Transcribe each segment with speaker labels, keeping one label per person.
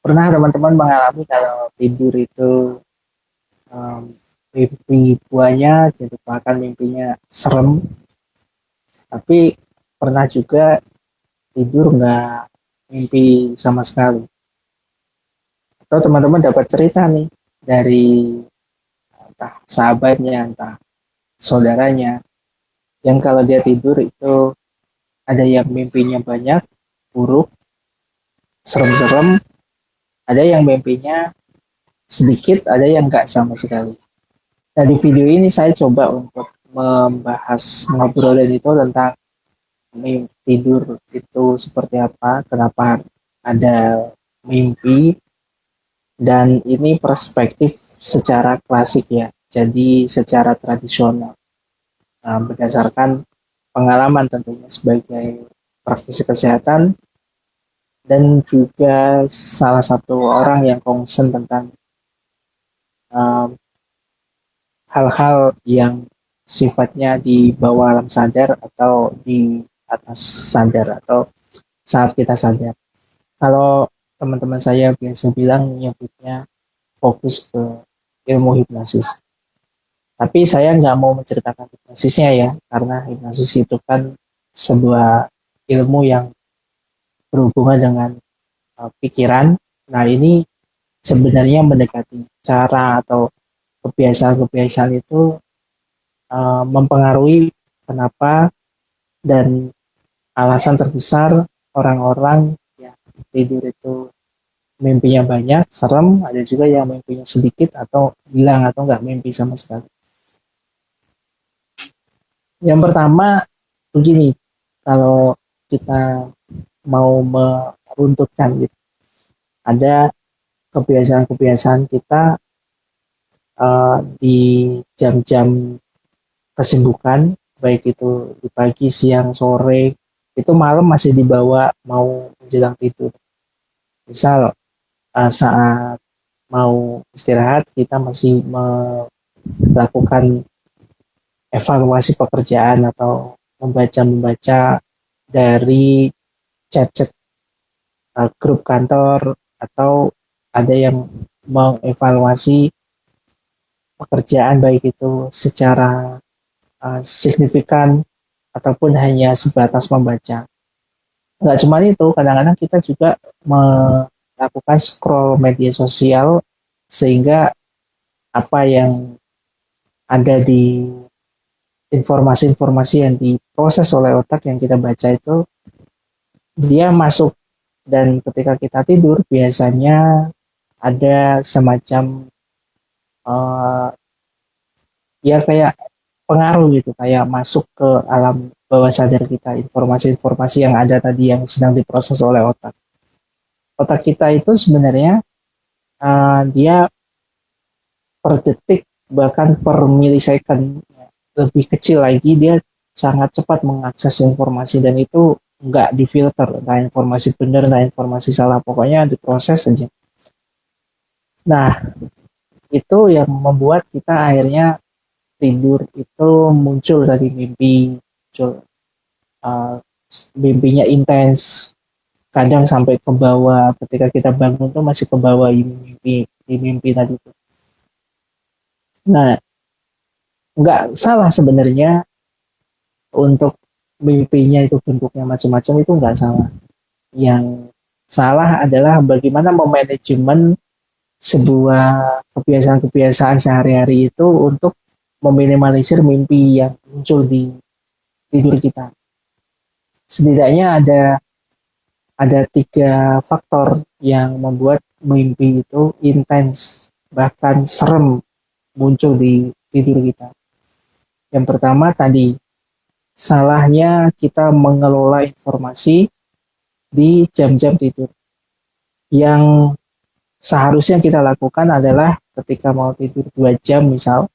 Speaker 1: Pernah teman-teman mengalami kalau tidur itu um, mimpi buahnya gitu, bahkan mimpinya serem, tapi pernah juga tidur nggak mimpi sama sekali. Atau teman-teman dapat cerita nih dari entah sahabatnya, entah saudaranya, yang kalau dia tidur itu ada yang mimpinya banyak, buruk, serem-serem, ada yang mimpinya sedikit, ada yang nggak sama sekali. Nah, di video ini saya coba untuk membahas ngobrolin itu tentang mimpi tidur itu seperti apa, kenapa ada mimpi, dan ini perspektif secara klasik ya, jadi secara tradisional, berdasarkan pengalaman tentunya sebagai praktisi kesehatan dan juga salah satu orang yang concern tentang um, hal-hal yang sifatnya di bawah alam sadar atau di atas sadar atau saat kita sadar. Kalau teman-teman saya biasa bilang nyebutnya fokus ke ilmu hipnosis. Tapi saya nggak mau menceritakan hipnosisnya ya, karena hipnosis itu kan sebuah ilmu yang berhubungan dengan pikiran. Nah, ini sebenarnya mendekati cara atau kebiasaan-kebiasaan itu mempengaruhi kenapa dan alasan terbesar orang-orang ya tidur itu mimpinya banyak, serem, ada juga yang mimpinya sedikit atau hilang atau nggak mimpi sama sekali. Yang pertama begini, kalau kita mau meruntuhkan gitu, ada kebiasaan-kebiasaan kita di jam-jam kesibukan, baik itu di pagi, siang, sore, itu malam masih dibawa mau menjelang tidur. Misal saat mau istirahat kita masih melakukan evaluasi pekerjaan atau membaca-membaca dari chat-chat grup kantor, atau ada yang mengevaluasi pekerjaan baik itu secara signifikan ataupun hanya sebatas membaca. Nggak cuma itu, kadang-kadang kita juga melakukan scroll media sosial sehingga apa yang ada di informasi-informasi yang diproses oleh otak yang kita baca itu dia masuk, dan ketika kita tidur biasanya ada semacam uh, ya kayak pengaruh gitu, kayak masuk ke alam bawah sadar kita informasi-informasi yang ada tadi yang sedang diproses oleh otak. Otak kita itu sebenarnya dia per detik bahkan per milisecond lebih kecil lagi, dia sangat cepat mengakses informasi dan itu nggak difilter, entah informasi benar, entah informasi salah, pokoknya diproses saja. Nah, itu yang membuat kita akhirnya tidur itu muncul dari mimpi, muncul uh, mimpinya intens, kadang sampai ke bawah, ketika kita bangun tuh masih ke bawah di mimpi tadi tuh. Nah, nggak salah sebenarnya untuk mimpinya itu bentuknya macam-macam, itu nggak salah. Yang salah adalah bagaimana memanajemen sebuah kebiasaan-kebiasaan sehari-hari itu untuk meminimalisir mimpi yang muncul di tidur kita. Setidaknya ada tiga faktor yang membuat mimpi itu intens bahkan serem muncul di tidur kita. Yang pertama tadi, salahnya kita mengelola informasi di jam-jam tidur. Yang seharusnya kita lakukan adalah ketika mau tidur 2 jam misal,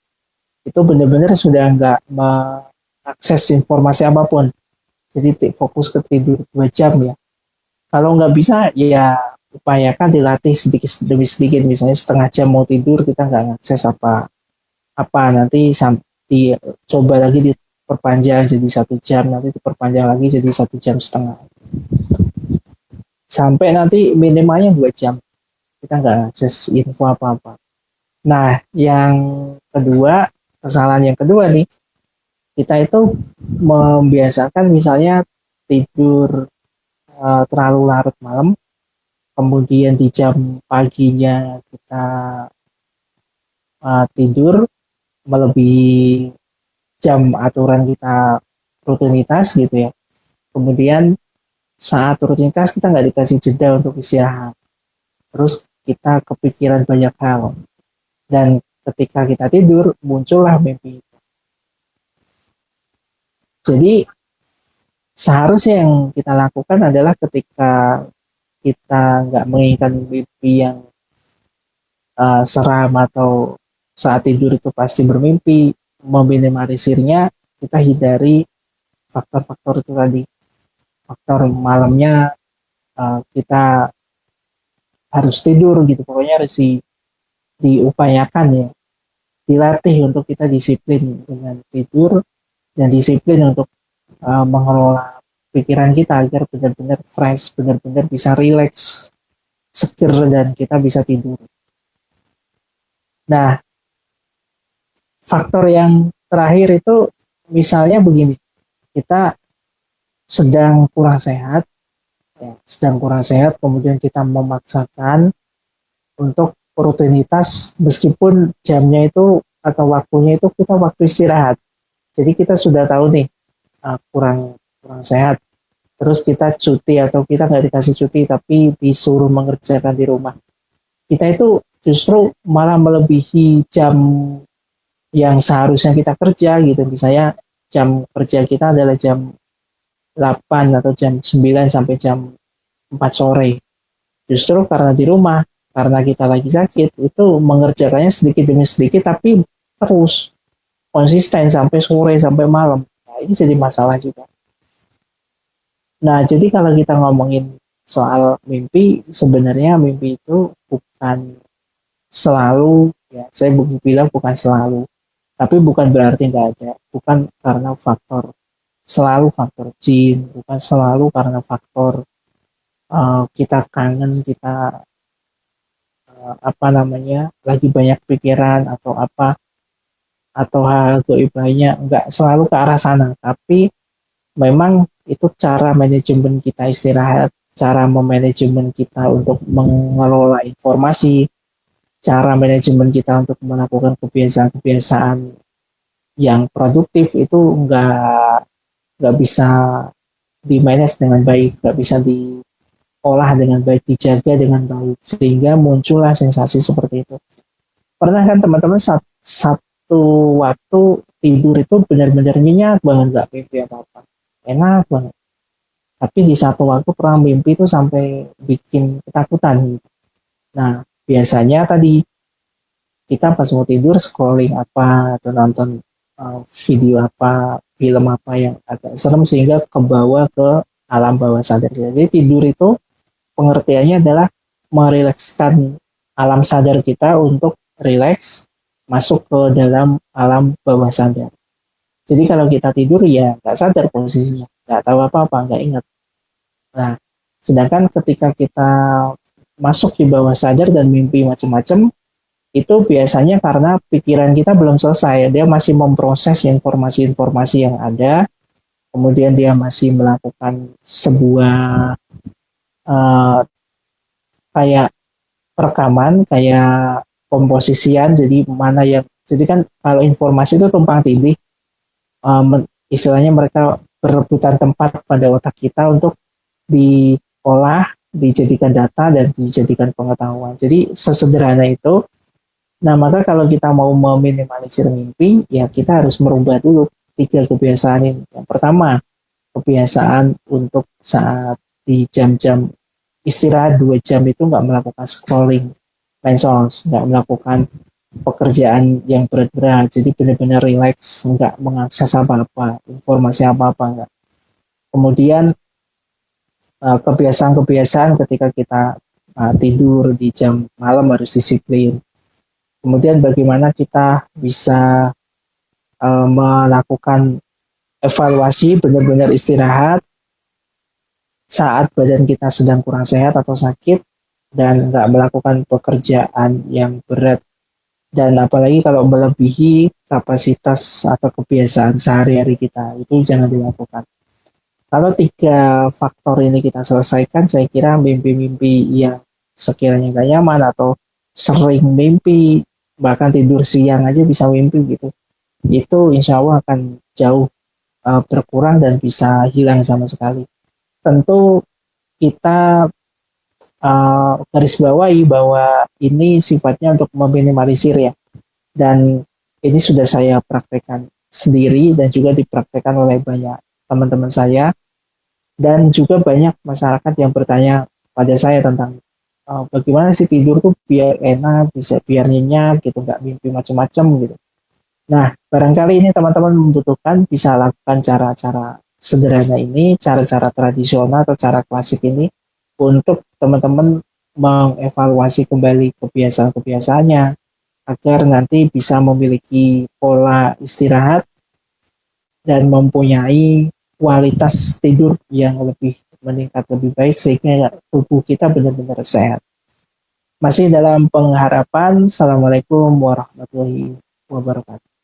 Speaker 1: itu benar-benar sudah nggak mengakses informasi apapun. Jadi fokus ke tidur 2 jam ya. Kalau nggak bisa ya upayakan dilatih sedikit demi sedikit, misalnya setengah jam mau tidur kita nggak ngakses apa nanti dicoba lagi diperpanjang jadi 1 jam, nanti diperpanjang lagi jadi 1 jam setengah, sampai nanti minimalnya 2 jam. kita nggak akses info apa-apa. Nah, yang kedua, kesalahan yang kedua nih, kita itu membiasakan misalnya tidur terlalu larut malam, kemudian di jam paginya kita tidur melebihi jam aturan kita rutinitas gitu ya. Kemudian saat rutinitas kita nggak dikasih jeda untuk istirahat. Terus kita kepikiran banyak hal. Dan ketika kita tidur, muncullah mimpi. Jadi seharusnya yang kita lakukan adalah ketika kita nggak menginginkan mimpi yang seram atau saat tidur itu pasti bermimpi, meminimalisirnya, kita hindari faktor-faktor itu tadi. Faktor malamnya kita harus tidur gitu, pokoknya harus diupayakan ya, dilatih untuk kita disiplin dengan tidur dan disiplin untuk mengelola pikiran kita agar benar-benar fresh, benar-benar bisa relax, seger dan kita bisa tidur. Nah, faktor yang terakhir itu misalnya begini, kita sedang kurang sehat, kemudian kita memaksakan untuk rutinitas meskipun jamnya itu atau waktunya itu kita waktu istirahat. Jadi kita sudah tahu nih kurang sehat, terus kita cuti atau kita nggak dikasih cuti tapi disuruh mengerjakan di rumah. Kita itu justru malah melebihi jam yang seharusnya kita kerja gitu. Misalnya jam kerja kita adalah jam 8 atau jam 9 sampai jam 4 sore. Justru karena di rumah, karena kita lagi sakit, itu mengerjakannya sedikit demi sedikit tapi terus konsisten sampai sore, sampai malam. Nah, ini jadi masalah juga. Nah, jadi kalau kita ngomongin soal mimpi, sebenarnya mimpi itu bukan selalu, ya saya bilang bukan selalu, tapi bukan berarti nggak ada, bukan karena selalu faktor jin, bukan selalu karena faktor kita kangen, kita lagi banyak pikiran atau apa, atau hal gaib lainnya, nggak selalu ke arah sana, tapi memang itu cara manajemen kita istirahat, cara memanajemen kita untuk mengelola informasi, cara manajemen kita untuk melakukan kebiasaan-kebiasaan yang produktif itu nggak bisa di-manage dengan baik, nggak bisa diolah dengan baik, dijaga dengan baik, sehingga muncullah sensasi seperti itu. Pernah kan teman-teman satu waktu tidur itu benar-benar nyenyak banget, nggak mimpi apa-apa, enak banget. Tapi di satu waktu pernah mimpi itu sampai bikin ketakutan. Nah, biasanya tadi kita pas mau tidur scrolling apa atau nonton video apa, film apa yang agak serem sehingga kebawa ke alam bawah sadar kita. Jadi tidur itu pengertiannya adalah merilekskan alam sadar kita untuk rileks masuk ke dalam alam bawah sadar. Jadi kalau kita tidur ya nggak sadar posisinya, nggak tahu apa-apa, nggak ingat. Nah, sedangkan ketika kita masuk di bawah sadar dan mimpi macam-macam, itu biasanya karena pikiran kita belum selesai, dia masih memproses informasi-informasi yang ada, kemudian dia masih melakukan sebuah kayak rekaman, kayak komposisian, jadi kan kalau informasi itu tumpang tindih, istilahnya mereka berebutan tempat pada otak kita untuk diolah, dijadikan data dan dijadikan pengetahuan. Jadi sesederhana itu. Nah, maka kalau kita mau meminimalisir mimpi, ya kita harus merubah dulu 3 kebiasaan ini. Yang pertama, kebiasaan untuk saat di jam-jam istirahat 2 jam itu nggak melakukan scrolling medsos, nggak melakukan pekerjaan yang berat-berat, jadi benar-benar relax, nggak mengakses apa-apa, informasi apa-apa nggak. Kemudian kebiasaan-kebiasaan ketika kita tidur di jam malam harus disiplin. Kemudian bagaimana kita bisa melakukan evaluasi, benar-benar istirahat saat badan kita sedang kurang sehat atau sakit, dan nggak melakukan pekerjaan yang berat, dan apalagi kalau melebihi kapasitas atau kebiasaan sehari-hari kita, itu jangan dilakukan. Kalau tiga faktor ini kita selesaikan, saya kira mimpi-mimpi yang sekiranya gak nyaman atau sering mimpi, bahkan tidur siang aja bisa mimpi gitu, itu insya Allah akan jauh berkurang dan bisa hilang sama sekali. Tentu kita garis bawahi bahwa ini sifatnya untuk meminimalisir ya, dan ini sudah saya praktekkan sendiri dan juga dipraktekkan oleh banyak teman-teman saya, dan juga banyak masyarakat yang bertanya pada saya tentang bagaimana sih tidur tuh biar enak, bisa biar nyenyak gitu, nggak mimpi macam-macam gitu. Nah, barangkali ini teman-teman membutuhkan bisa lakukan cara-cara sederhana ini, cara-cara tradisional atau cara klasik ini untuk teman-teman mengevaluasi kembali kebiasaan-kebiasaannya agar nanti bisa memiliki pola istirahat dan mempunyai kualitas tidur yang lebih meningkat lebih baik sehingga tubuh kita benar-benar sehat. Masih dalam pengharapan. Assalamualaikum warahmatullahi wabarakatuh.